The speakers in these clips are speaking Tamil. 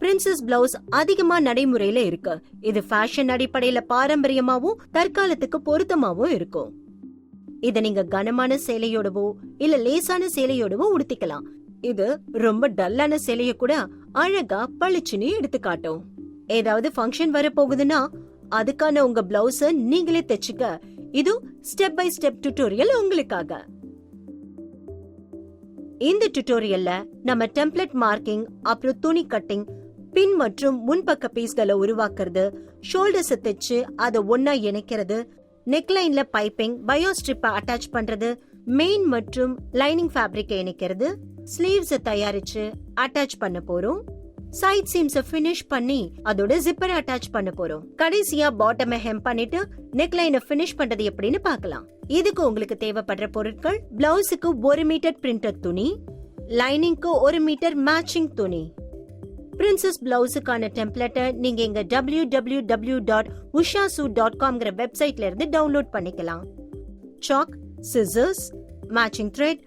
பிரின்சஸ் பிளவுஸ் அதிகமா நடைமுறையில இருக்கு. இது ஃபேஷன் அடிப்படையில பாரம்பரியமாவும் தற்காலத்துக்கு பொருத்தமாவும் இருக்கும். இத நீங்க கனமான சேலையோடவோ இல்ல லேசான சேலையோடவோ உடுத்திக்கலாம். இது ரொம்ப டல்லான சேலைய கூட அழகா பளிச்சுன்னு எடுத்து காட்டும். ஏதாவது ஃபங்க்ஷன் வர போகுதுன்னா அதுக்கான உங்க பிளவுஸ நீங்களே தைச்சுக்க இது ஸ்டெப் பை ஸ்டெப் டியூட்டோரியல் உங்களுக்காக. இந்த டியூட்டோரியல்ல நம்ம டெம்ப்ளேட் மார்க்கிங், அப்புறம் துணி கட்டிங், பின் மற்றும் முன்பக்க பீஸ்களை உருவாக்குறது, ஷோல்டர்ஸ் தைச்சு அதை ஒன்னா இணைக்கிறது, நெக்லைன்ல பைப்பிங், பயோ ஸ்ட்ரிப்பை அட்டாச் பண்றது, மெயின் மற்றும் லைனிங் ஃபேப்ரிக்கை இணைக்கிறது, ஸ்லீவ்ஸ் தயாரிச்சு அட்டாச் பண்ண போறோம், சைட் சீம்ஸ் ஃபினிஷ் பண்ணி அதோட ஜிப்பரை அட்டாச் பண்ண போறோம். கடைசியா பாட்டம் ஹெம் பண்ணிட்டு நெக்லைனை ஃபினிஷ் பண்றது எப்படின்னு பார்க்கலாம். இதுக்கு உங்களுக்கு தேவைப்படுற பொருட்கள்: பிளவுஸுக்கு 1 மீட்டர் பிரிண்டட் துணி, லைனிங்க்கு 1 மீட்டர் மேட்சிங் துணி. பிரின்சஸ் பிளவுஸுக்கான டெம்ப்ளேட்டை நீங்க எங்க www.ushasuit.com வெப்சைட்ல இருந்து டவுன்லோட் பண்ணிக்கலாம். Chalk, scissors, matching thread,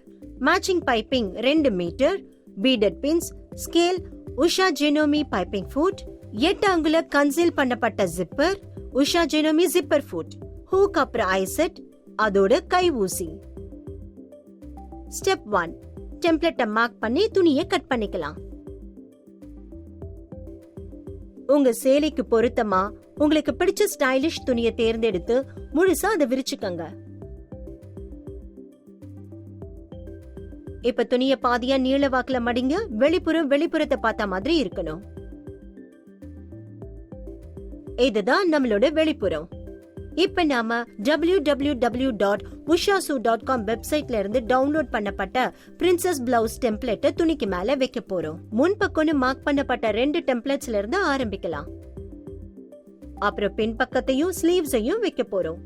matching piping 2 metre, beaded pins, scale, Usha Janome piping foot, 8 அங்குல கன்சீல் பண்ணப்பட்ட zipper, Usha Janome zipper foot, hook, அப்புறம் ஐசெட், அதோட கை ஊசி. ஸ்டெப் 1, டெம்ப்ளேட்டை மார்க் பண்ணி துணியை கட் பண்ணிக்கலாம். உங்க சேலைக்கு பொருத்தமா உங்களுக்கு பிடிச்ச ஸ்டைலிஷ் துணியை தேர்ந்தெடுத்து முழுசா அதை விரிச்சுக்கங்க. இப்ப துணிய பாதியா நீள வாக்குல மடிங்க. வெளிப்புறத்தை பார்த்த மாதிரி இருக்கணும். இதுதான் நம்மளோட வெளிப்புறம். இப்ப நாம www.ushasuit.com வெப்சைட்ல இருந்து டவுன்லோட் பண்ணப்பட்ட பிரின்சஸ் பிளவுஸ் டெம்ப்ளேட்டை துணிக்கு மேல வைக்க போறோம். முன்பக்கம்னு மார்க் பண்ணப்பட்ட 2 டெம்ப்ளேட்ஸ்ல இருந்து ஆரம்பிக்கலாம். அப்புறம் பின்பக்கத்தையும் ஸ்லீவ்ஸையும் வைக்க போறோம்.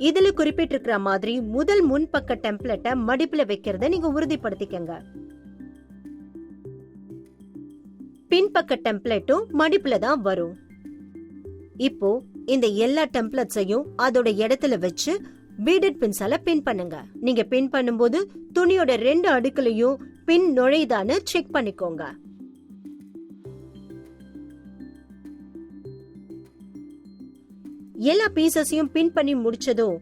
இதுல குறிப்பிட்டிருக்கிற மாதிரி முதல் முன்பக்க டெம்ப்ளேட்டை மடிப்புல வைக்கிறத நீங்க உறுதிப்படுத்திக்கங்க. பின்பக்க டெம்ப்ளேட்டும் மடிப்புல தான் வரும். இப்போ இந்த எல்லா டெம்ப்ளேட்ஸையும் அதோட இடத்துல வச்சு பீடட் பின்ஸால பின் பண்ணுங்க. நீங்க பின் பண்ணும்போது துணியோட 2 அடுக்குலயும் பின் நுழைதான்னு செக் பண்ணிக்கோங்க. எல்லா பீசஸையும் பின் பண்ணி முடிச்சதும்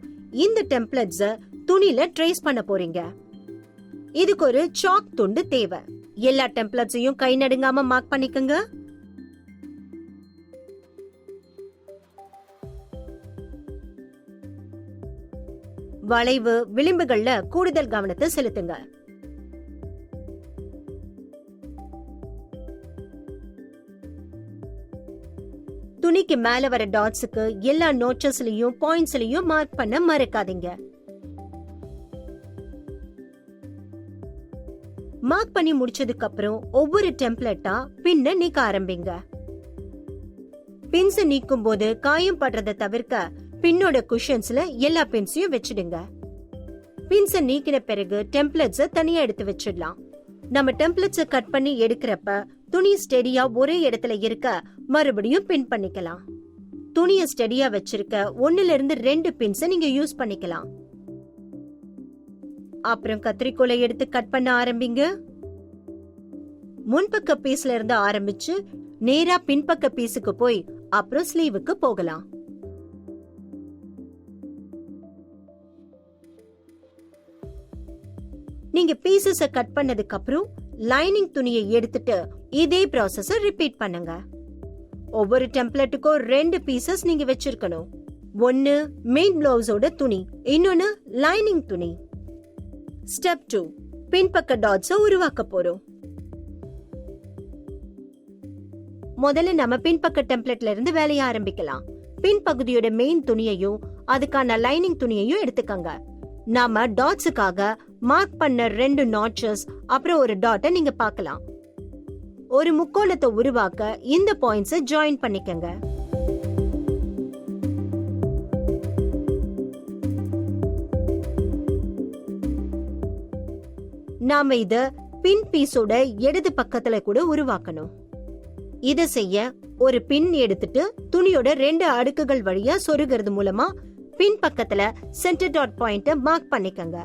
இந்த டெம்ப்ளேட்ஸ துணியில ட்ரேஸ் பண்ண போறீங்க. இதுக்கு ஒரு சாக் துண்டு தேவை. எல்லா டெம்ப்ளேட்ஸையும் கை நடுங்காம மார்க் பண்ணிக்கங்க. வளைவு, விளிம்புகள்ல கூடுதல் கவனத்தை செலுத்துங்க. துணிக்கு மேல வர டாட்ஸுக்கு எல்லா நோட்சஸ்லயும் பாயிண்ட்ஸ்லயும் மார்க் பண்ண மறக்காதீங்க. மார்க் பண்ணி முடிச்சதுக்கு அப்புறம் ஒவ்வொரு டெம்ப்ளேட்டா பின்ன நீக்க ஆரம்பிங்க. பின்ஸ் நீக்கும் போது காயம் படுறத தவிர்க்க பின்னோட குஷன்ஸ்ல எல்லா பின்ஸையும் வச்சிடுங்க. பின்ஸ நீக்கின பிறகு டெம்ப்ளேட்ஸ தனியா எடுத்து வச்சிடலாம். நம்ம டெம்ப்ளேட்ஸ கட் பண்ணி எடுக்கிறப்ப துணி ஸ்டெடியா ஒரே இடத்துல இருக்க மறுபடியும் பின் பண்ணிக்கலாம். துணிய ஸ்டெடியா வச்சிருக்க 1ல இருந்து 2 பின்ஸ நீங்க யூஸ் பண்ணிக்கலாம். அப்புறம் கத்திரிக்கோலை எடுத்து கட் பண்ண ஆரம்பிங்க. முன்பக்க பீஸ்ல இருந்து ஆரம்பிச்சு நேரா பின்பக்க பீஸுக்கு போய் அப்புறம் ஸ்லீவுக்கு போகலாம். நீங்க பீசஸ கட் பண்ணதுக்கு அப்புறம் லைனிங் துணியை எடுத்துட்டு இதே ப்ராசஸ ரிப்பீட் பண்ணுங்க. ஒவ்வொரு டெம்ப்ளேட்டுக்கும் 2 பீசஸ் நீங்க வச்சிருக்கணும். ஒன்னு மெயின் பிளவுஸோட துணி, இன்னொன்னு லைனிங் துணி. ஸ்டெப் 2, பின்பக்க டாட்ஸ உருவாக்க போறோம். முதல்ல நம்ம பின்பக்க டெம்ப்ளேட்ல இருந்து வேலைய ஆரம்பிக்கலாம். பின் பகுதியோட மெயின் துணியையும் அதுக்கான லைனிங் துணியையும் எடுத்துக்கங்க. நாம டாட்ஸுக்காக மார்க் பண்ண 2 நாட்சஸ் அப்புறம் ஒரு டாட்டை நீங்க பார்க்கலாம். ஒரு முக்கோணத்தை உருவாக்க இந்த பாயிண்ட்ஸை ஜாயின் பண்ணிக்கங்க. நாம இத பின் பீஸோட இடது பக்கத்துல கூட உருவாக்கணும். இத செய்ய ஒரு பின் எடுத்துட்டு துணியோட 2 அடுக்குகள் வழியா சொருகிறது மூலமா பின் பக்கத்துல சென்டர் டாட் பாயிண்ட மார்க் பண்ணிக்கங்க.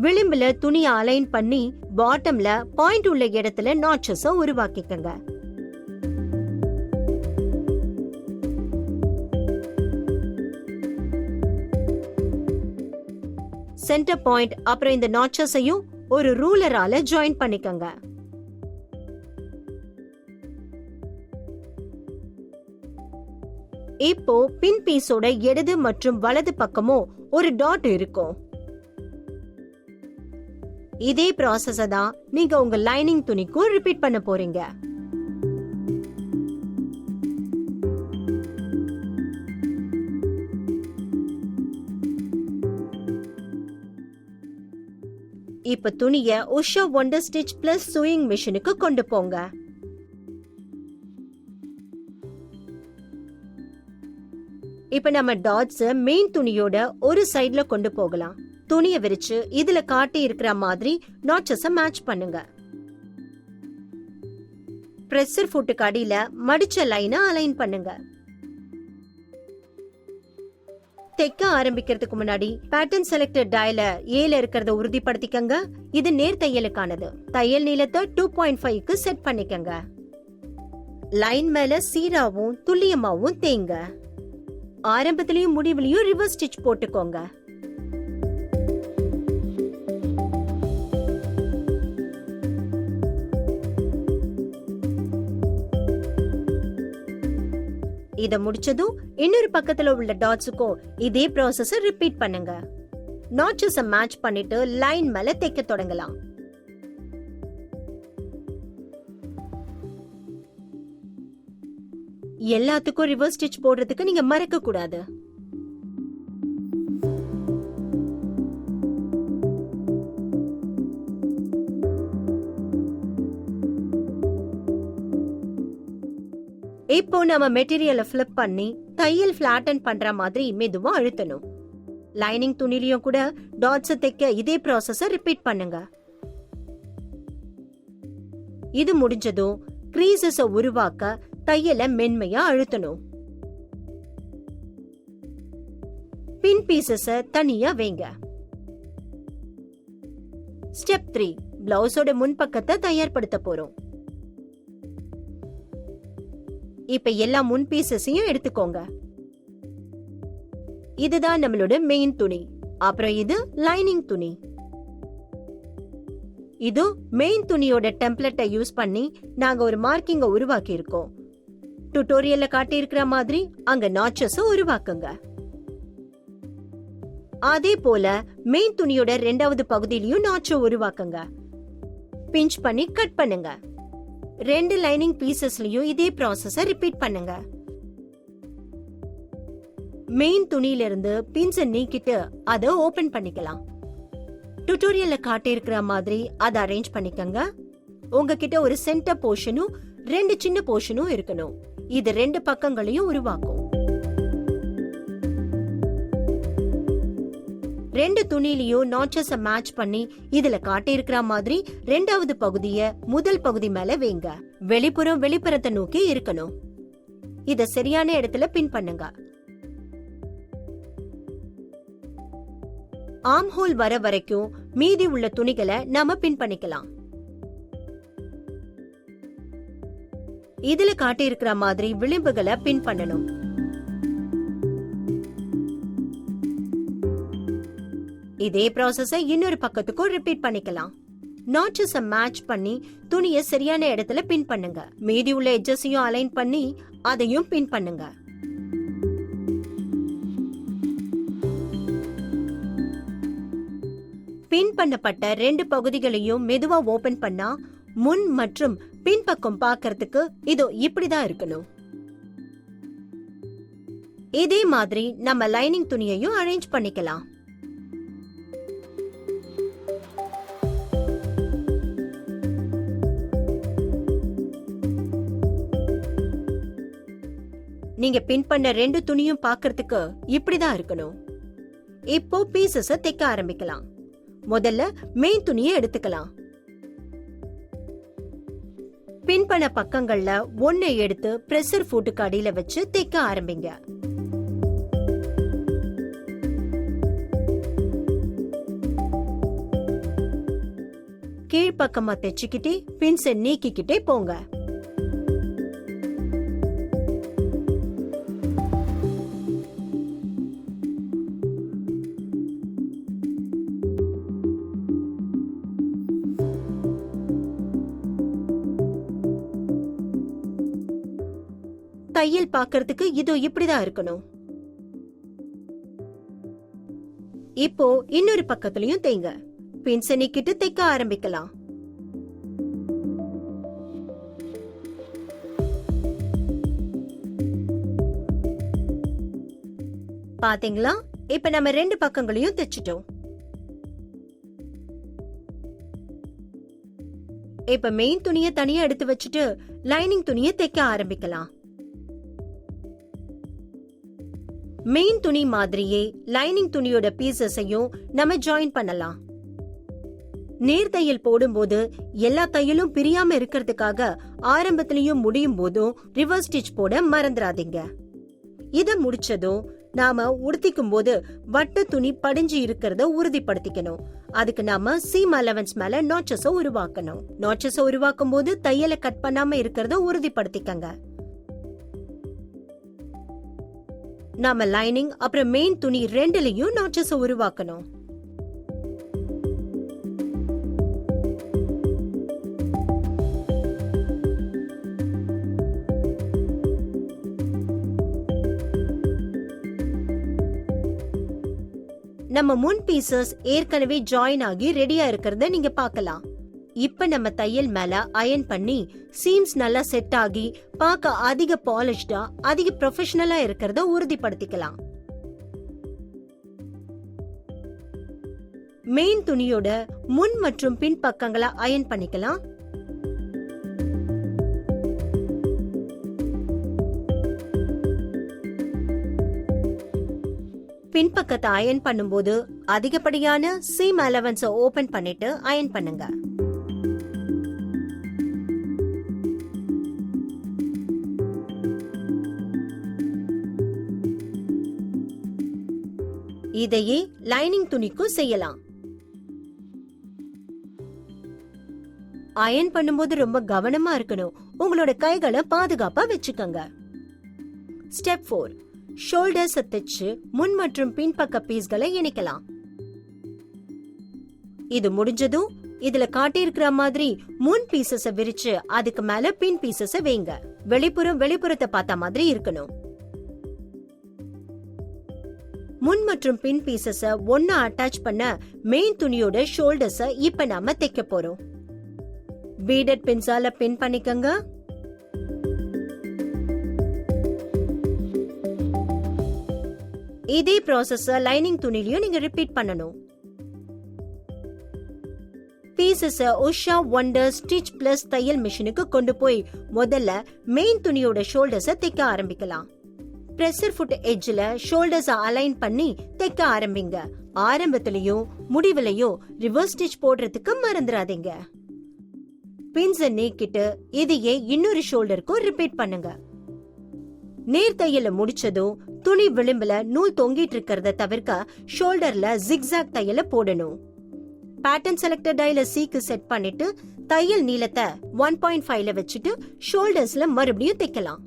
விளிம்புல துணிய அலைன் பண்ணி பாட்டம்ல பாயிண்ட் உள்ள இடத்துல நாட்சஸ் உருவாக்கிக்கங்க. சென்டர் பாயிண்ட் அப்புறம் இந்த நாட்சஸையும் ஒரு ரூலரால ஜாயின் பண்ணிக்கங்க. இப்போ பின் பீஸோட இடது மற்றும் வலது பக்கமும் ஒரு டாட் இருக்கும். இதே ப்ராசஸ தான் நீங்க உங்க லைனிங் துணிக்கும் ரிப்பீட் பண்ண போறீங்க. இப்ப துணிய Usha wonder stitch plus chewing மிஷினுக்கு கொண்டு போங்க. இப்ப நம்ம டாட்ஸ் மெயின் துணியோட ஒரு சைடுல கொண்டு போகலாம். துணிய விரிச்சு இதுல காட்டி இருக்கிற மாதிரி நாட்சஸ் மேட்ச் பண்ணுங்க. பிரஷர் ஃபுட்டுக்கு அடியில மடிச்ச லைனை அலைன் பண்ணுங்க. தைக்க ஆரம்பிக்கிறதுக்கு முன்னாடி பேட்டர்ன் செலக்டர் டயல ஏல இருக்கிறத உறுதிப்படுத்திக்கங்க. இது நேர் தையலுக்கானது. தையல் நீளத்தை 2.5க்கு செட் பண்ணிக்கங்க. லைன் மேல சீராவும் துல்லியமாவும் தேங்க. ஆரம்பத்திலயும் முடிவுலயும் ரிவர்ஸ் ஸ்டிச் போட்டுக்கோங்க. இத முடிச்சதும் இன்னொரு பக்கத்துல உள்ள டாட்ஸுக்கும் இதே ப்ராசஸ ரிப்பீட் பண்ணுங்க. நாட்சஸ மேட்ச் பண்ணிட்டு லைன் மேல தைக்க தொடங்கலாம். எல்லாத்துக்கும் ரிவர்ஸ் ஸ்டிச் போடுறதுக்கு நீங்க மறக்க கூடாது. இப்போ நம்ம மெட்டீரியலை ஃபிளிப் பண்ணி தையல் ஃபிளாட்டன் பண்ற மாதிரி மெதுவா அழுத்தணும். லைனிங் துணிலையும் கூட டாட்ஸ் தைக்க இதே ப்ராசஸ ரிப்பீட் பண்ணுங்க. இது முடிஞ்சதும் கிரீசஸ உருவாக்க தையலை மென்மையா அழுத்தணும். பின் பீசஸ தனியா வைங்க. ஸ்டெப் 3 பிளவுஸோட முன்பக்கத்தை தயார்படுத்த போறோம். இப்ப எல்லா முன் பீசஸையும் எடுத்துக்கோங்க. இதுதான் நம்மளோட மெயின் துணி. அப்புறம் இது லைனிங் துணி. இது மெயின் துணியோட டெம்ப்ளேட்டை யூஸ் பண்ணி நாங்க ஒரு மார்க்கிங்க உருவாக்கி இருக்கோம். டுட்டோரியல்ல காட்டி இருக்கிற மாதிரி அங்க நாட்சஸ் உருவாக்குங்க. அதே போல மெயின் துணியோட இரண்டாவது பகுதியிலயும் நாட்ச உருவாக்குங்க. பிஞ்ச் பண்ணி கட் பண்ணுங்க. ரெண்டு லைனிங் பீசஸ்லயும் இதே ப்ராசஸ ரிப்பீட் பண்ணுங்க. மெயின் துணியில இருந்து பின்ஸ நீக்கிட்டு அதை ஓபன் பண்ணிக்கலாம். டுட்டோரியல்ல காட்டி இருக்கிற மாதிரி அதை அரேஞ்ச் பண்ணிக்கங்க. உங்ககிட்ட ஒரு சென்டர் போர்ஷனும் ரெண்டு சின்ன போர்ஷனும் இருக்கணும். இது ரெண்டு பக்கங்களையும் உருவாக்கும். ரெண்டு துணியிலையும் நாட்சஸ மேட்ச் பண்ணி இதுல காட்டி இருக்கிற மாதிரி ரெண்டாவது பகுதிய முதல் பகுதி மேல வைங்க. வெளிப்புறம் வெளிப்புறத்தை நோக்கி இருக்கணும். இத சரியான இடத்துல பின் பண்ணுங்க. ஆர்ம் ஹோல் வர வரைக்கும் மீதி உள்ள துணிகளை நாம பின் பண்ணிக்கலாம். இதுல காட்டி இருக்கிற மாதிரி விளிம்புகளை பின் பண்ணணும். இதே ப்ராசஸ இன்னொரு பக்கத்துக்கும் ரிப்பீட் பண்ணிக்கலாம். நாட்சஸ மேட்ச் பண்ணி துணிய சரியான இடத்துல பின் பண்ணுங்க. மீதி உள்ள எட்ஜஸையும் அலைன் பண்ணி அதையும் பின் பண்ணுங்க. பின் பண்ணப்பட்ட ரெண்டு பகுதிகளையும் மெதுவா ஓபன் பண்ணா முன் மற்றும் பின்பக்கம் பார்க்கிறதுக்கு இதோ இப்படிதான் இருக்கணும். இதே மாதிரி நம்ம லைனிங் துணியையும் அரேஞ்ச் பண்ணிக்கலாம். நீங்க பின் பண்ண ரெண்டு துணியும் பார்க்கிறதுக்கு இப்படிதான் இருக்கணும். இப்போ பீசஸ தைக்க ஆரம்பிக்கலாம். முதல்ல மெயின் துணியை எடுத்துக்கலாம். பின் பண்ண பக்கங்கள்ல ஒன்னை எடுத்து பிரஷர் ஃபுட்டுக்கு அடியில வச்சு தைக்க ஆரம்பிங்க. கீழ்பக்கமா தைச்சுக்கிட்டே பின்ஸை நீக்கிக்கிட்டே போங்க. தையல் பாக்கிறதுக்கு இதோ இப்படிதான் இருக்கணும். இப்போ இன்னொரு பக்கத்துலயும் தைங்க. பின்ஸை நீக்கிட்டு தைக்க ஆரம்பிக்கலாம். பாத்தீங்களா? இப்ப நம்ம 2 பக்கங்களையும் தைச்சிட்டோம். இப்ப மெயின் துணியை தனியா எடுத்து வச்சுட்டு லைனிங் துணியை தைக்க ஆரம்பிக்கலாம். மெயின் துணி மாதிரியே லைனிங் துணியோட பீசஸையும் நம்ம ஜாயின் பண்ணலாம். நேர் தையல் போடும்போது எல்லா தையலும் பிரியாம இருக்கிறதுக்காக ஆரம்பத்திலயும் முடியும் போதும் ரிவர்ஸ் ஸ்டிச் போட மறந்துடாதீங்க. இத முடிச்சதும் நாம உடுத்திக்கும் போது வட்ட துணி படிஞ்சு இருக்கிறத உறுதிப்படுத்திக்கணும். அதுக்கு நாம சீம் அலவன்ஸ் மேல நாட்சஸ உருவாக்கணும். நாட்சஸ உருவாக்கும் போது தையலை கட் பண்ணாம இருக்கிறத உறுதிப்படுத்திக்கங்க. நாம லைனிங் அப்புறம் மெயின் துணி ரெண்டுலயும் நாட்சஸ உருவாக்கணும். நம்ம முன் பீசஸ் ஏற்கனவே ஜாயின் ஆகி ரெடியா இருக்கிறத நீங்க பார்க்கலாம். இப்ப நம்ம தையல் மேல அயன் பண்ணி சீம்ஸ் நல்லா செட் ஆகி பார்க்க அதிக பாலிஷ்டா அதிக ப்ரொஃபஷனலா இருக்கிறத உறுதிப்படுத்திக்கலாம். மெயின் துணியோட முன் மற்றும் பின் பக்கங்களை அயன் பண்ணிக்கலாம். பின்பக்கத்தை அயன் பண்ணும்போது அதிகப்படியான சீம் அலவன்ஸ ஓபன் பண்ணிட்டு அயன் பண்ணுங்க. இதையே லைனிங் துணிக்கும் செய்யலாம். அயன் பண்ணும்போது ரொம்ப கவனமா இருக்கணும். உங்களோட கைகளை பாதுகாப்பா வச்சுக்கோங்க. ஸ்டெப் 4, ஷோல்டர்ஸ் தைச்சு முன் மற்றும் பின்பக்க பீஸ்களை இணைக்கலாம். இது முடிஞ்சதும் இதுல காட்டியிருக்கிற மாதிரி முன் பீசஸ விரிச்சு அதுக்கு மேல பின் பீசஸ வைங்க. வெளிப்புறத்தை பார்த்த மாதிரி இருக்கணும். முன் மற்றும் பின் பீசஸ ஒன்னா அட்டாச் பண்ண மெயின் துணியோட ஷோல்டர்ஸ இப்ப நாம தைக்க போறோம். பீடட் பின்ஸால பின் பண்ணிக்கங்க. இதே ப்ராசஸ் லைனிங் துணிலையும் நீங்க ரிப்பீட் பண்ணணும். Pieces Usha wonder stitch plus தையல் மிஷினுக்கு கொண்டு போய் முதல்ல மெயின் துணியோட ஷோல்டர்ஸ தைக்க ஆரம்பிக்கலாம். பிரஷர் ஃபுட் எட்ஜ்ல ஷோல்டர்ஸ் அலைன் பண்ணி தைக்க ஆரம்பிங்க. ஆரம்பத்திலயும் முடிவிலையும் ரிவர்ஸ் ஸ்டிச் போடுறதுக்கு மறந்துடாதீங்க. பின்ஸ நீக்கிட்டு இதையே இன்னொரு ஷோல்டருக்கும் ரிப்பீட் பண்ணுங்க. நேர் தையல முடிச்சதும் துணி விளிம்புல நூல் தொங்கிட்டு இருக்கிறத தவிர்க்க ஷோல்டர்ல ஜிக்ஸாக் தையல போடணும். பேட்டர்ன் செலக்டர் டைல சீக்கு செட் பண்ணிட்டு தையல் நீளத்தை 1.5ல வச்சுட்டு ஷோல்டர்ஸ்ல மறுபடியும் தைக்கலாம்.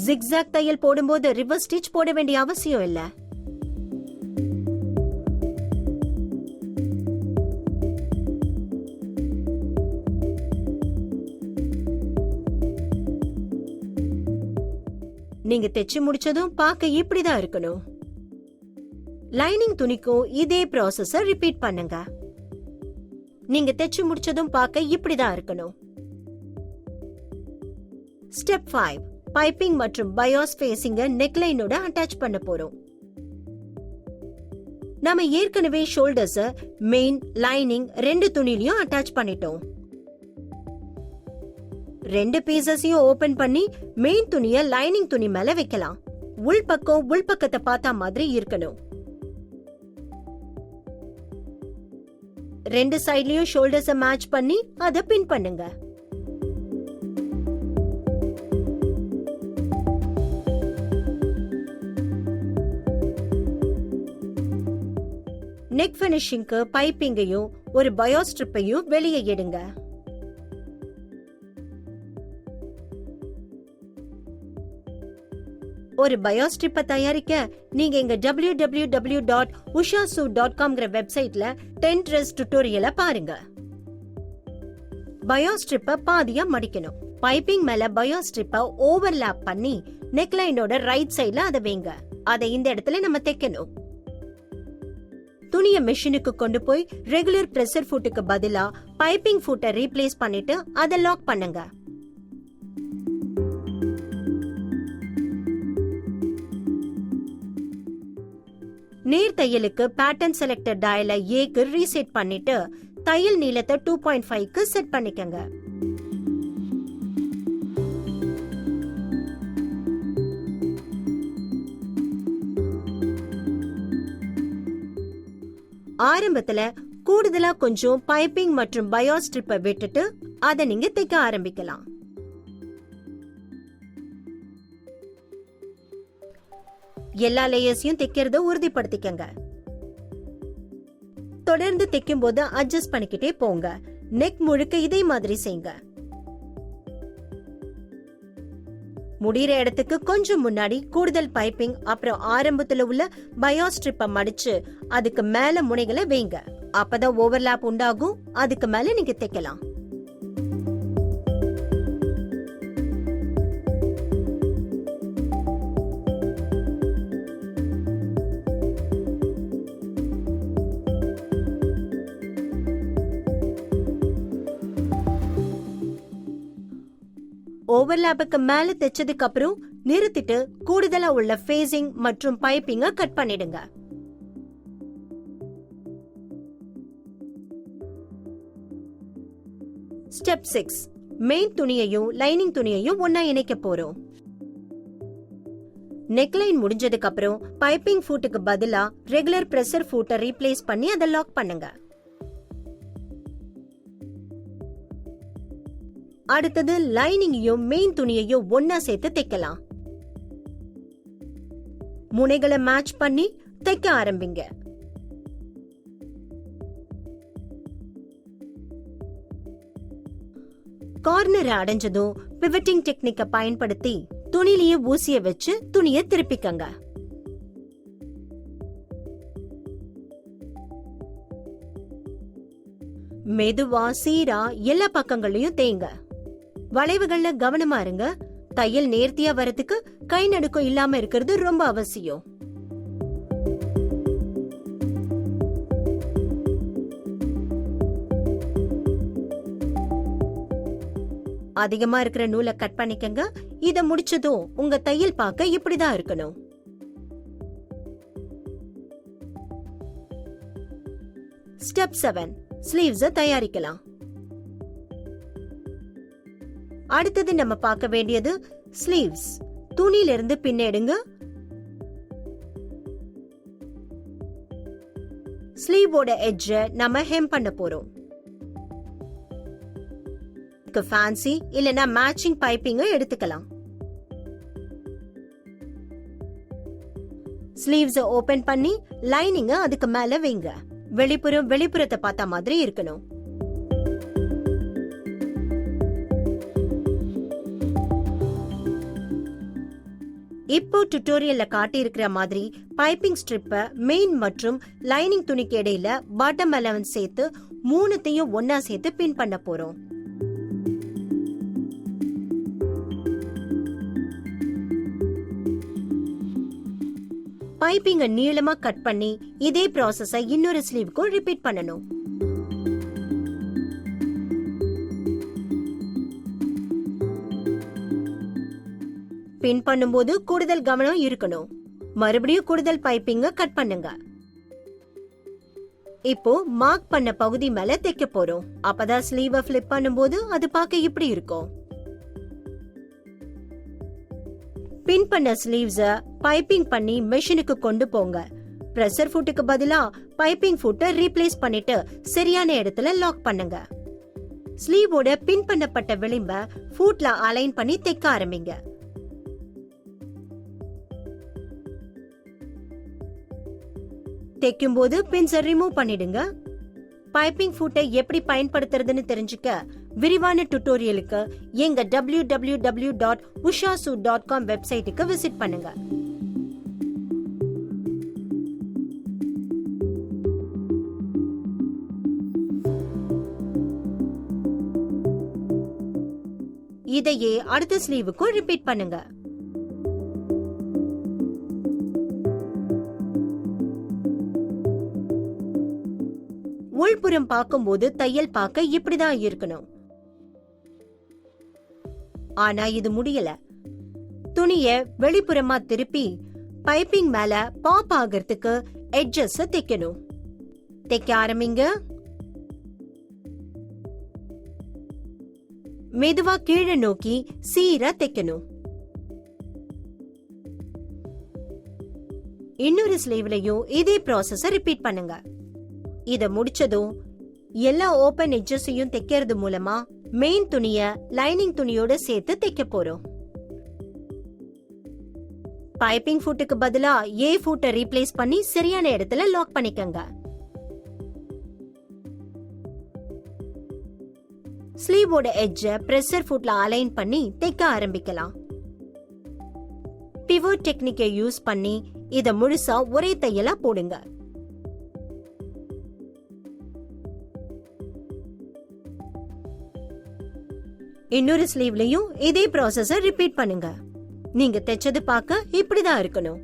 ஜிக்ஸாக் தையல் போடும்போது ரிவர்ஸ் ஸ்டிச் போட வேண்டிய அவசியம் இல்ல. நீங்க தைச்சு முடிச்சதும் பார்க்க இப்படிதான் இருக்கணும். லைனிங் துணிக்கும் இதே ப்ராசஸ ரிப்பீட் பண்ணுங்க. நீங்க தைச்சு முடிச்சதும் பார்க்க இப்படிதான் இருக்கணும். ஸ்டெப் 5, பைப்பிங் மற்றும் பயோஸ் ஃபேசிங்க நெக்லைனோட அட்டாச் பண்ண போறோம். நாம ஏற்கனவே ஷோல்டர்ஸ மெயின் லைனிங் 2 துணிலையும் அட்டாச் பண்ணிட்டோம். 2 பீசஸையும் ஓபன் பண்ணி மெயின் துணிய லைனிங் துணி மேல வைக்கலாம். உள்பக்கத்தை பார்த்தா மாதிரி இருக்கணும். 2 சைட்லயும் ஷோல்டர்ஸ மேட்ச் பண்ணி அத பின் பண்ணுங்க. நெக் ஃபினிஷிங்க்கு பைப்பிங்கையும் ஒரு பயோ ஸ்ட்ரிப்பையும் வெளியே எடுங்க. ஒரு பயோ ஸ்ட்ரிப்பை தயாரிக்க நீங்க எங்க www.ushasuit.com வெப்சைட்ல 10 ட்ரெஸ் டியூட்டோரியலை பாருங்க. பயோ ஸ்ட்ரிப்பை பாதியா மடிக்கணும். பைப்பிங் மேல பயோ ஸ்ட்ரிப்பை ஓவர்லாப் பண்ணி நெக்லைனோட ரைட் சைடுல அதை வைங்க. அதை இந்த இடத்துல நம்ம தைக்கணும். துணிய மெஷினுக்கு கொண்டு போய் ரெகுலர் பிரஷர் ஃபுட்டுக்கு பதிலா பைப்பிங் ஃபுட்டை ரீப்ளேஸ் பண்ணிட்டு அதை லாக் பண்ணுங்க. நேர் தையலுக்கு பேட்டர்ன் செலக்டர் டயலை ஏக்கு ரீசெட் பண்ணிட்டு தையல் நீளத்தை 2.5க்கு செட் பண்ணிக்கங்க. ஆரம்பத்துல கூடுதலா கொஞ்சம் பைப்பிங் மற்றும் பயோ ஸ்ட்ரிப்பை விட்டுட்டு அதை நீங்க தைக்க ஆரம்பிக்கலாம். எல்லா லேயர்ஸையும் தைக்கிறத உறுதிப்படுத்திக்கங்க. தொடர்ந்து தைக்கும் போது அட்ஜஸ்ட் பண்ணிக்கிட்டே போங்க. நெக் முழுக்க இதே மாதிரி செய்யுங்க. முடிகிற இடத்துக்கு கொஞ்சம் முன்னாடி கூடுதல் பைப்பிங் அப்புறம் ஆரம்பத்துல உள்ள பயோ ஸ்ட்ரிப்பை மடிச்சு அதுக்கு மேல முனைகளை வைங்க. அப்பதான் ஓவர்லாப் உண்டாகும். அதுக்கு மேல நீங்க தைக்கலாம். ஓவர்லாப்புக்கு மேல தைச்சதுக்கு அப்புறம் நிறுத்திட்டு கூடுதலா உள்ள ஃபேசிங் மற்றும் பைப்பிங்க கட் பண்ணிடுங்க. ஸ்டெப் 6 மெயின் துணியையும் லைனிங் துணியையும் ஒன்னா இணைக்க போறோம். நெக்லைன் முடிஞ்சதுக்கு அப்புறம் பைப்பிங் ஃபுட்டுக்கு பதிலா ரெகுலர் பிரஷர் ஃபுட்டை ரீப்ளேஸ் பண்ணி அதை லாக் பண்ணுங்க. அடுத்தது லைனிங்கையும் மெயின் துணியையும் ஒன்னா சேர்த்து தைக்கலாம். முனைகளை மேட்ச் பண்ணி தைக்க ஆரம்பிங்க. கார்னர் அடைஞ்சதும் பிவட்டிங் டெக்னிக்கை பயன்படுத்தி துணியிலேயே ஊசிய வச்சு துணியை திருப்பிக்கங்க. மெதுவா சீரா எல்லா பக்கங்களையும் தேய்ங்க. வளைவுகள்ல கவனமா இருங்க. தையல் நேர்த்தியா வரதுக்கு கை நடுக்கம் இல்லாம இருக்கிறது ரொம்ப அவசியம். அதிகமா இருக்கிற நூலை கட் பண்ணிக்கங்க. இத முடிச்சதும் உங்க தையல் பார்க்க இப்படிதான் இருக்கணும். ஸ்டெப் 7 ஸ்லீவ்ஸ் தயாரிக்கலாம். அடுத்தது நம்ம பார்க்க வேண்டியது ஸ்லீவ்ஸ். துணியில இருந்து பின்னெடுங்க. ஸ்லீவோட எட்ஜ நம்ம ஹெம் பண்ண போறோம். ஃபேன்சி இல்லனா மேட்சிங் பைப்பிங்க எடுத்துக்கலாம். ஸ்லீவ்ஸ் ஓபன் பண்ணி லைனிங்க அதுக்கு மேல வைங்க. வெளிப்புறத்தை பார்த்த மாதிரி இருக்கணும். இப்போ டியூட்டோரியல்ல காட்டி இருக்கிற மாதிரி பைப்பிங் ஸ்ட்ரிப்ப மெயின் மற்றும் லைனிங் துணிக்கு இடையில பாட்டம் அலவன்ஸ் சேர்த்து மூணுத்தையும் ஒன்னா சேர்த்து பின் பண்ண போறோம். பைப்பிங்க நீளமா கட் பண்ணி இதே ப்ராசஸை இன்னொரு ஸ்லீவுக்கும் ரிப்பீட் பண்ணணும். பின் பண்ணும்போது கூடுதல் கவனம் இருக்கணும். மறுபடியும் கூடுதல் பைப்பிங்க கட் பண்ணுங்க. இப்போ மார்க் பண்ண பகுதி மேல தைக்க போறோம். அப்பதான் ஸ்லீவ ஃபிளிப் பண்ணும்போது அது பார்க்க இப்படி இருக்கும். பின் பண்ண ஸ்லீவ்ஸ பைப்பிங் பண்ணி மெஷினுக்கு கொண்டு போங்க. பிரஷர் ஃபுட்டுக்கு பதிலா பைப்பிங் ஃபுட்டை ரீப்ளேஸ் பண்ணிட்டு சரியான இடத்துல லாக் பண்ணுங்க. ஸ்லீவோட பின் பண்ணப்பட்ட விளிம்ப ஃபுட்ல அலைன் பண்ணி தைக்க ஆரம்பிங்க. தைக்கும் போது பின்ஸை ரிமூவ் பண்ணிடுங்க. பைப்பிங் ஃபுட்டை எப்படி பயன்படுத்துறதுன்னு தெரிஞ்சுக்க விரிவான டுட்டோரியலுக்கு எங்க www.ushasu.com வெப்சைட்டுக்கு விசிட் பண்ணுங்க. இதையே அடுத்த ஸ்லீவுக்கும் ரிப்பீட் பண்ணுங்க. உள்புறம் பார்க்கும்போது தையல் பார்க்க இப்படிதான் இருக்கணும். ஆனா இது முடியல. துணிய வெளிப்புறமா திருப்பி பைப்பிங் மேல பாப் ஆகிறதுக்கு எட்ஜஸ் தைக்கணும். தைக்க ஆரம்பிங்க. மெதுவா கீழே நோக்கி சீரா தைக்கணும். இன்னொரு ஸ்லீவ்லயும் இதே ப்ராசஸ ரிப்பீட் பண்ணுங்க. இத முடிச்சதும் எல்லா ஓபன் எட்ஜஸையும் தைக்கிறது மூலமா மெயின் துணிய லைனிங் துணியோட சேர்த்து தைக்க போறோம். பைப்பிங் ஃபுட்டுக்கு பதிலா ஏ ஃபுட்டை ரீப்ளேஸ் பண்ணி சரியான இடத்துல லாக் பண்ணிக்கங்க. ஸ்லீவோட எட்ஜ பிரஷர் ஃபுட்ல அலைன் பண்ணி தைக்க ஆரம்பிக்கலாம். பிவோட் டெக்னிக்கை யூஸ் பண்ணி இத முழுசா ஒரே தையலா போடுங்க. இன்னொரு ஸ்லீவ்லயும் இதே ப்ராசஸ ரிப்பீட் பண்ணுங்க. நீங்க தைச்சது பார்க்க இப்படிதான் இருக்கணும்.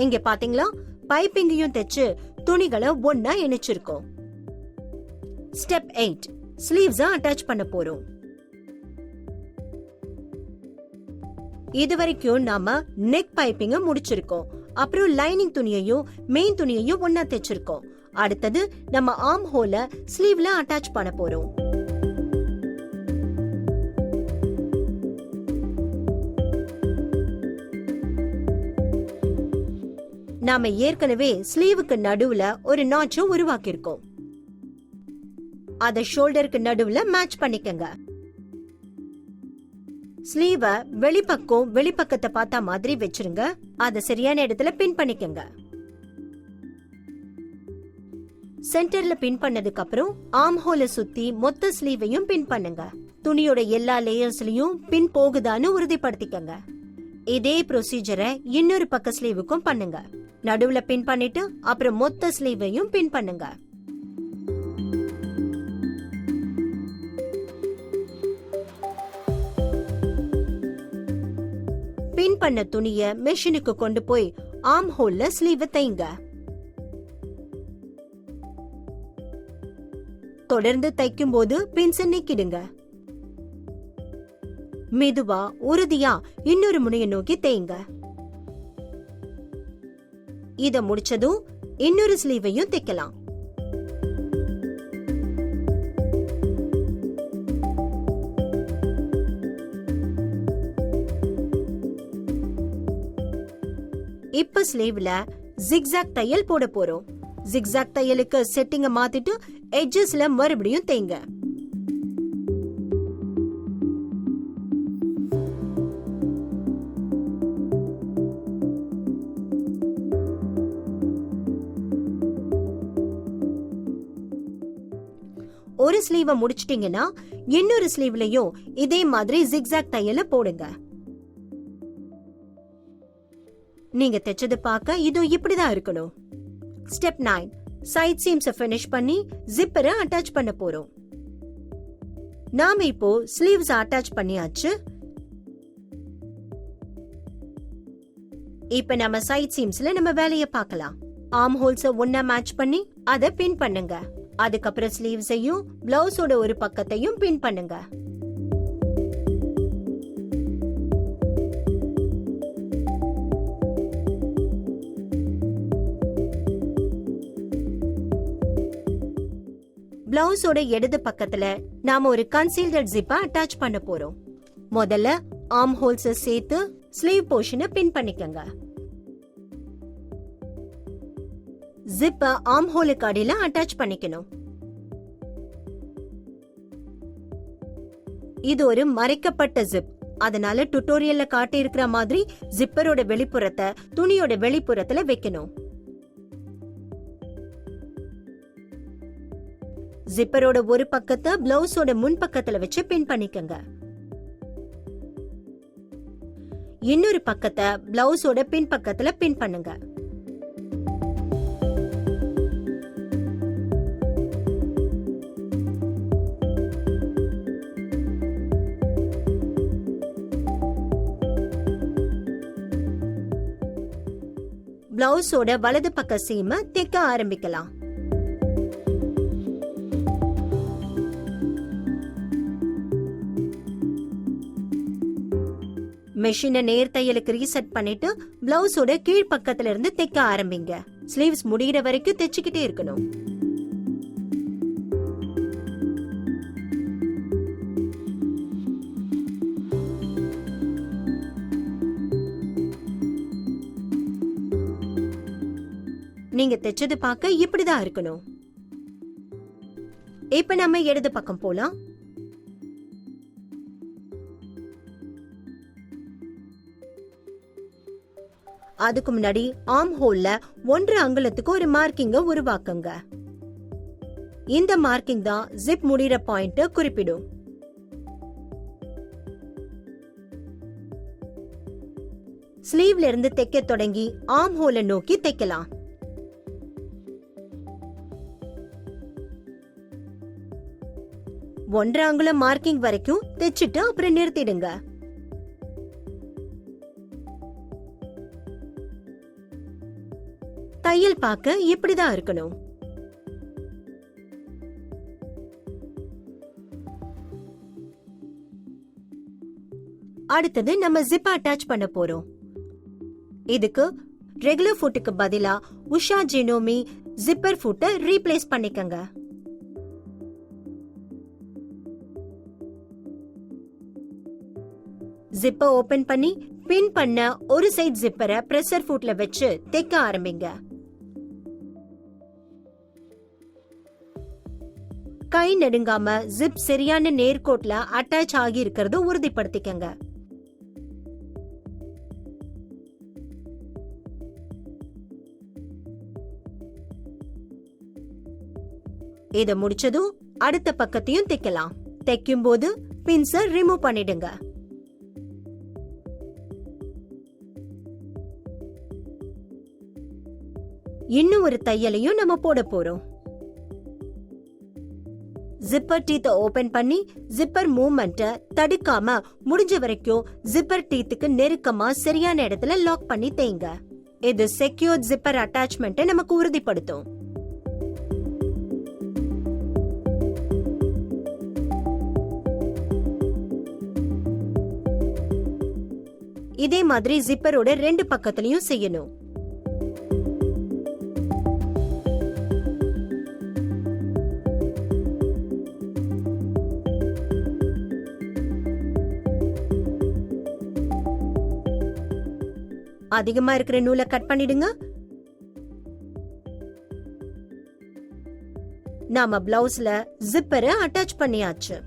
இங்க பாத்தீங்களா, பைப்பிங்கையும் தைச்சு துணிகளை ஒன்னா இணைச்சிருக்கோம். ஸ்டெப் 8 ஸ்லீவ்ஸ் அட்டாச் பண்ண போறோம். இதுவரைக்கும் நாம நெக் பைப்பிங்க முடிச்சிருக்கோம். அப்புறம் லைனிங் துணியையும் மெயின் துணியையும் ஒன்னா தைச்சிருக்கோம். அடுத்தது நம்ம ஆர்ம் ஹோல ஸ்லீவ்ல அட்டாச் பண்ண போறோம். நாம ஏற்கனவே ஸ்லீவுக்கு நடுவுல ஒரு நாட்ச உருவாக்கி இருக்கோம். அத ஷோல்டருக்கு நடுவுல மேட்ச் பண்ணிக்கங்க. ஸ்லீவ வெளிப்பக்கத்தை பார்த்த மாதிரி வச்சிருங்க. அத சரியான இடத்துல பின் பண்ணிக்கங்க. சென்டர்ல பின் பண்ணதுக்கு அப்புறம் ஆர்ம் ஹோல சுத்தி மொத்த ஸ்லீவையும் பின் பண்ணுங்க. துணியோட எல்லா லேயர்ஸ்லயும் பின் போகுதான்னு உறுதிப்படுத்திக்கங்க. இதே ப்ரொசீஜரை இன்னொரு பக்க ஸ்லீவுக்கும் பண்ணுங்க. நடுவுல பின் பண்ணிட்டு அப்புறம் மொத்த ஸ்லீவையும் பின் பண்ணுங்க. பின் பண்ண துணிய மெஷினுக்கு கொண்டு போய் ஆர்ம் ஹோல்ல ஸ்லீவ் தைங்க. தொடர்ந்து தைக்கும் போது பின்ஸ் நீக்கிடுங்க. மெதுவா உறுதியா இன்னொரு முனையை நோக்கி தைங்க. இத முடிச்சதும் இன்னொரு ஸ்லீவையும் தைக்கலாம். இப்ப ஸ்லீவ்ல ஜிக்ஸாக் தையல் போட போறோம். ஜிக்ஸாக் தையலுக்கு செட்டிங்க மாத்திட்டு எட்ஜஸ்ல மறுபடியும் தைங்க. ஒரு ஸ்லீவ முடிச்சிட்டீங்கன்னா இன்னொரு ஸ்லீவ்லயும் இதே மாதிரி ஜிக்ஸாக் தையல போடுங்க. நீங்க தைச்சது பார்க்க இது இப்படிதான் இருக்கணும். ஸ்டெப் 9 சைட் சீம்ஸ் ஃபினிஷ் பண்ணி ஜிப்பரை அட்டாச் பண்ண போறோம். நாம இப்போ ஸ்லீவ்ஸ் அட்டாச் பண்ணியாச்சு. இப்ப நம்ம சைட் சீம்ஸ்ல நம்ம வேலைய பார்க்கலாம். ஆர்ம் ஹோல்ஸ ஒன்னா மேட்ச் பண்ணி அத பின் பண்ணுங்க. அதுக்கப்புறம் ஸ்லீவ்ஸையும் பிளவுஸோட ஒரு பக்கத்தையும் பின் பண்ணுங்க. பிளவுஸோட இடது பக்கத்துல நாம ஒரு கன்சீல்ட் ஜிப்பை அட்டாச் பண்ண போறோம். முதல்ல ஆர்ம் ஹோல்ஸ சேர்த்து ஸ்லீவ் போர்ஷனை பின் பண்ணிக்கங்க. ஜிப்ப ஆர்ம் ஹோலுக்கு அடியில அட்டாச் பண்ணிக்கணும். இது ஒரு மறைக்கப்பட்ட ஜிப், அதனால டுட்டோரியல்ல காட்டி இருக்கிற மாதிரி ஜிப்பரோட வெளிப்புறத்தை துணியோட வெளிப்புறத்துல வைக்கணும். ஜிப்பரோட ஒரு பக்கத்தை பிளவுஸோட முன் பக்கத்துல வச்சு பின் பண்ணிக்கங்க. இன்னொரு பக்கத்தை பிளவுஸோட பின் பக்கத்துல பின் பண்ணுங்க. பிளவுஸோட வலது பக்க சீமை தைக்க ஆரம்பிக்கலாம். மெஷினை நேர் தையலுக்கு ரீசெட் பண்ணிட்டு பிளவுஸோட கீழ் பக்கத்துல இருந்து தைக்க ஆரம்பிங்க. ஸ்லீவ்ஸ் முடிகிற வரைக்கும் தைச்சுக்கிட்டே இருக்கணும். நீங்க தைச்சது பார்க்க இப்படிதான் இருக்கணும். இப்ப நம்ம இடது பக்கம் போலாம். அதுக்கு முன்னாடி ஆர்ம் ஹோல்ல 1 அங்குலத்துக்கு ஒரு மார்க்கிங்க உருவாக்குங்க. இந்த மார்க்கிங் தான் ஜிப் முடிகிற பாயிண்ட் குறிப்பிடும். ஸ்லீவ்ல இருந்து தைக்க தொடங்கி ஆர்ம் ஹோலை நோக்கி தைக்கலாம். ஒன்றரை அங்குலம் மார்க்கிங் வரைக்கும் தைச்சிட்டு அப்புறம் நிறுத்திடுங்க. தையல் பார்க்க இப்படிதான் இருக்கணும். அடுத்தது நம்ம ஜிப் அட்டாச் பண்ண போறோம். இதுக்கு ரெகுலர் ஃபுட்டுக்கு பதிலா உஷா ஜெனோமி ஜிப்பர் ஃபுட்டை ரீப்ளேஸ் பண்ணிக்கங்க. ஜிப்பை ஓபன் பண்ணி பின் பண்ண ஒரு சைட் ஜிப்பரை பிரஷர் ஃபுட்ல வச்சு தைக்க ஆரம்பிங்க. கை நடுங்காம ஜிப் சரியான நேர்கோட்ல அட்டாச் ஆகி இருக்கிறது உறுதிப்படுத்திக்கங்க. இத முடிச்சதும் அடுத்த பக்கத்தையும் தைக்கலாம். தைக்கும் போது பின்ஸை ரிமூவ் பண்ணிடுங்க. இன்னும் ஒரு தையலையும் நம்ம போட போறோம். ஜிப்பர் டீத்தை ஓபன் பண்ணி ஜிப்பர் மூவ்மெண்ட்டை தடுக்காம முடிஞ்ச வரைக்கும் ஜிப்பர் டீத்துக்கு நெருக்கமா சரியான இடத்துல லாக் பண்ணி தைங்க. இது செக்யூர் ஜிப்பர் அட்டாச்மெண்ட்டை நமக்கு உறுதிப்படுத்தும். இதே மாதிரி ஜிப்பரோட 2 பக்கத்துலயும் செய்யணும். அதிகமா இருக்கிற நூலை கட் பண்ணிடுங்க. நாம பிளவுஸ்ல ஜிப்பரை அட்டாச் பண்ணியாச்சு.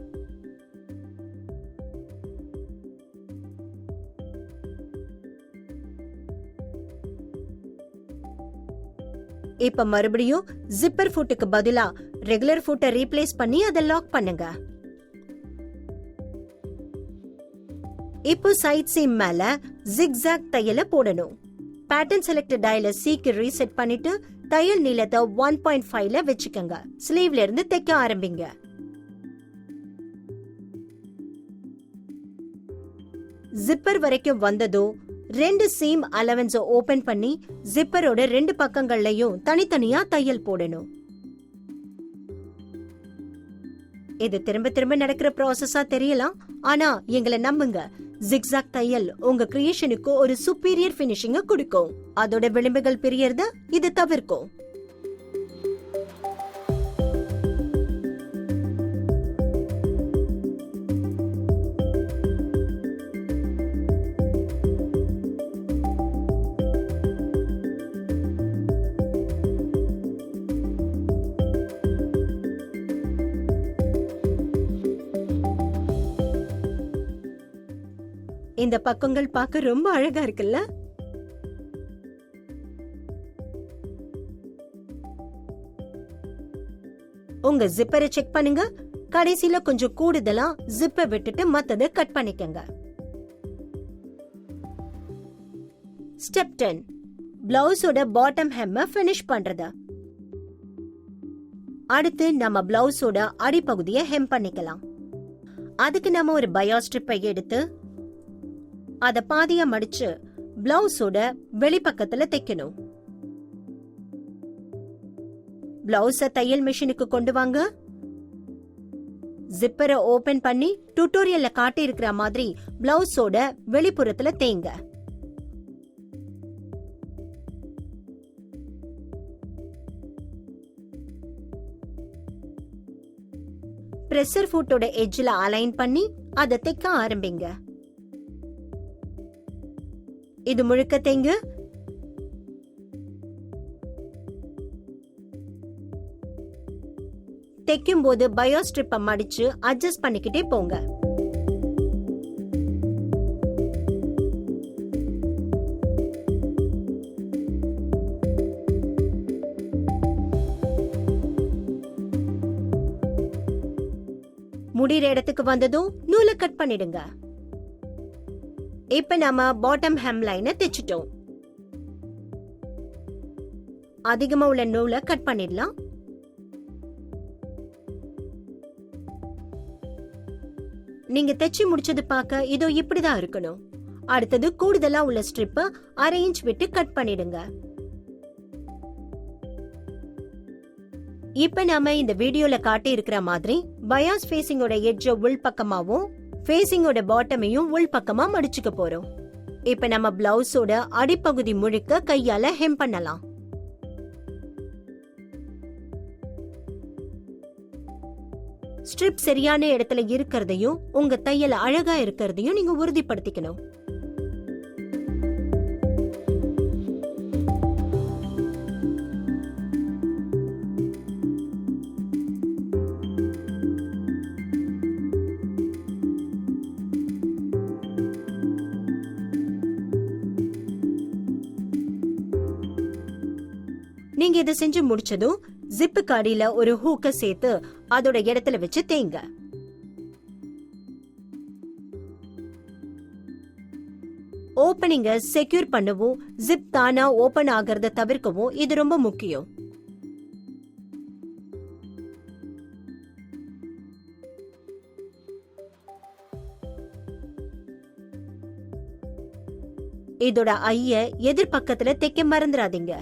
இப்ப மறுபடியும் ஜிப்பர் ஃபுட்டுக்கு பதிலா ரெகுலர் ஃபுட்டை ரீப்ளேஸ் பண்ணி அதை லாக் பண்ணுங்க. இப்போ சைட் சீம் மேல ஜிக்ஸாக் தையலை போடணும். பேட்டர்ன் செலக்டட் டயல சீக்கு ரீசெட் பண்ணிட்டு தையல் நீளத்தை 1.5ல வச்சுக்கங்க. ஸ்லீவ்ல இருந்து தைக்க ஆரம்பிங்க. ஜிப்பர் வரைக்கும் வந்ததும் 2 சீம் அலவன்ஸ் ஓபன் பண்ணி ஜிப்பரோட 2 பக்கங்கள்லயும் தனித்தனியா தையல் போடணும். இது திரும்ப திரும்ப நடக்கிற ப்ராசஸா தெரியலாம், ஆனா எங்களை நம்புங்க, ஜிக்ஸாக் தையல் உங்க கிரியேஷனுக்கு ஒரு சுப்பீரியர் ஃபினிஷிங்க கொடுக்கும். அதோட விளிம்புகள் பிரியறத இது தவிர்க்கும். இந்த பக்கங்கள் பார்க்க ரொம்ப அழகா இருக்குல்ல? உங்க ஜிப்பரை செக் பண்ணுங்க. கடைசியில கொஞ்சம் கூடுதலா ஜிப்பை விட்டுட்டு மத்தத கட் பண்ணிக்கங்க. ஸ்டெப் 10. பிளவுஸோட பாட்டம் ஹெம்ம ஃபினிஷ் பண்றது. அடுத்து நம்ம பிளவுஸோட அடிப்பகுதியை ஹெம் பண்ணிக்கலாம். அதுக்கு நம்ம ஒரு பயோ ஸ்ட்ரிப்பை எடுத்து அத பாதியா மடிச்சு பிளவுஸோட வெளிப்பக்கத்துல தைக்கணும். பிளவுஸ தையல் மிஷினுக்கு கொண்டு வாங்க. ஜிப்பரை ஓபன் பண்ணி டியூட்டோரியல்ல காட்டி இருக்கிற மாதிரி பிளவுஸோட வெளிப்புறத்துல தேய்ங்க. பிரஷர் ஃபுட்டோட எட்ஜ்ல அலைன் பண்ணி அதை தைக்க ஆரம்பிங்க. இது முழுக்க தேங்க. தைக்கும் போது பயோ ஸ்ட்ரிப்பை மடிச்சு அட்ஜஸ்ட் பண்ணிக்கிட்டே போங்க. முடிகிற இடத்துக்கு வந்ததும் நூலை கட் பண்ணிடுங்க. இப்ப நம்ம பாட்டம் ஹெம் லைனை தைச்சிட்டோம். அதிகமா உள்ள நூலை கட் பண்ணிடலாம். நீங்க தைச்சு முடிச்சது பார்க்க இதோ இப்படிதான் இருக்கணும். அடுத்தது கூடுதலா உள்ள ஸ்ட்ரிப்பை 1/2 இன்ச் விட்டு கட் பண்ணிடுங்க. இப்ப நாம இந்த வீடியோல காட்டி இருக்கிற மாதிரி பயாஸ் ஃபேசிங்கோட எட்ஜ உள் பக்கமாவும் ஃபேசிங்கோட பாட்டமையும் உள் பக்கமா மடிச்சுக்க போறோம். இப்ப நம்ம பிளவுஸோட அடிப்பகுதி முழுக்க கையால ஹெம் பண்ணலாம். ஸ்ட்ரிப் சரியான இடத்துல இருக்கிறதையும் உங்க தையல் அழகா இருக்கிறதையும் நீங்க உறுதிப்படுத்திக்கணும். நீங்க இதை செஞ்சு முடிச்சதும் ஜிப்புக்கு அடியில ஒரு ஹூக்க சேர்த்து அதோட இடத்துல வச்சு தேங்க. ஓபனிங்க செக்யூர் பண்ணவும் ஜிப் தானா ஓபன் ஆகிறத தவிர்க்கவும் இது ரொம்ப முக்கியம். இதோட ஐய எதிர்பக்கத்துல தைக்க மறந்துடாதீங்க.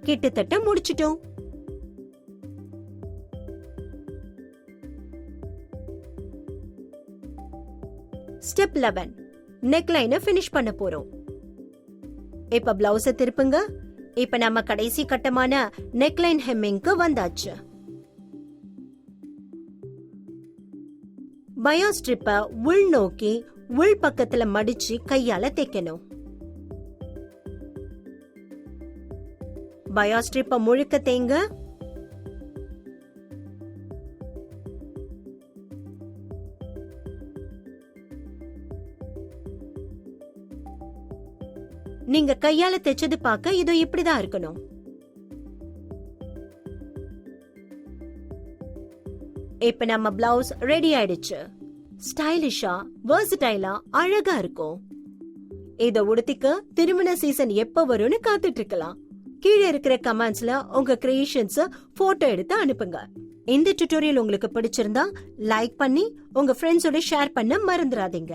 கிட்டத்தட்ட முடிச்சிட்டோம். ஸ்டெப் 11. நெக் லைனை ஃபினிஷ் பண்ண போறோம். இப்ப பிளவுஸ திருப்புங்க. இப்ப நம்ம கடைசி கட்டமான நெக் லைன் ஹெம்மிங்க்கு வந்தாச்சு. பயோ ஸ்ட்ரிப்பை உள் நோக்கி உள் பக்கத்துல மடிச்சு கையால தைக்கணும். பயோ ஸ்ட்ரிப்பை முழுக்க தேங்க. நீங்க கையால தைச்சது பார்க்க இதோ இப்படிதான் இருக்கணும். இப்ப நம்ம பிளவுஸ் ரெடி ஆயிடுச்சு. ஸ்டைலிஷா வெர்சடைலா அழகா இருக்கும். இத உடுத்திக்க திருமண சீசன் எப்ப வரும்னு காத்துட்டு இருக்கலாம். கீழே இருக்கிற கமெண்ட்ஸ்ல உங்க கிரியேஷன்ஸ் போட்டோ எடுத்து அனுப்புங்க. இந்த டியூட்டோரியல் உங்களுக்கு பிடிச்சிருந்தா லைக் பண்ணி உங்க ஃப்ரெண்ட்ஸோட ஷேர் பண்ண மறந்துடாதீங்க.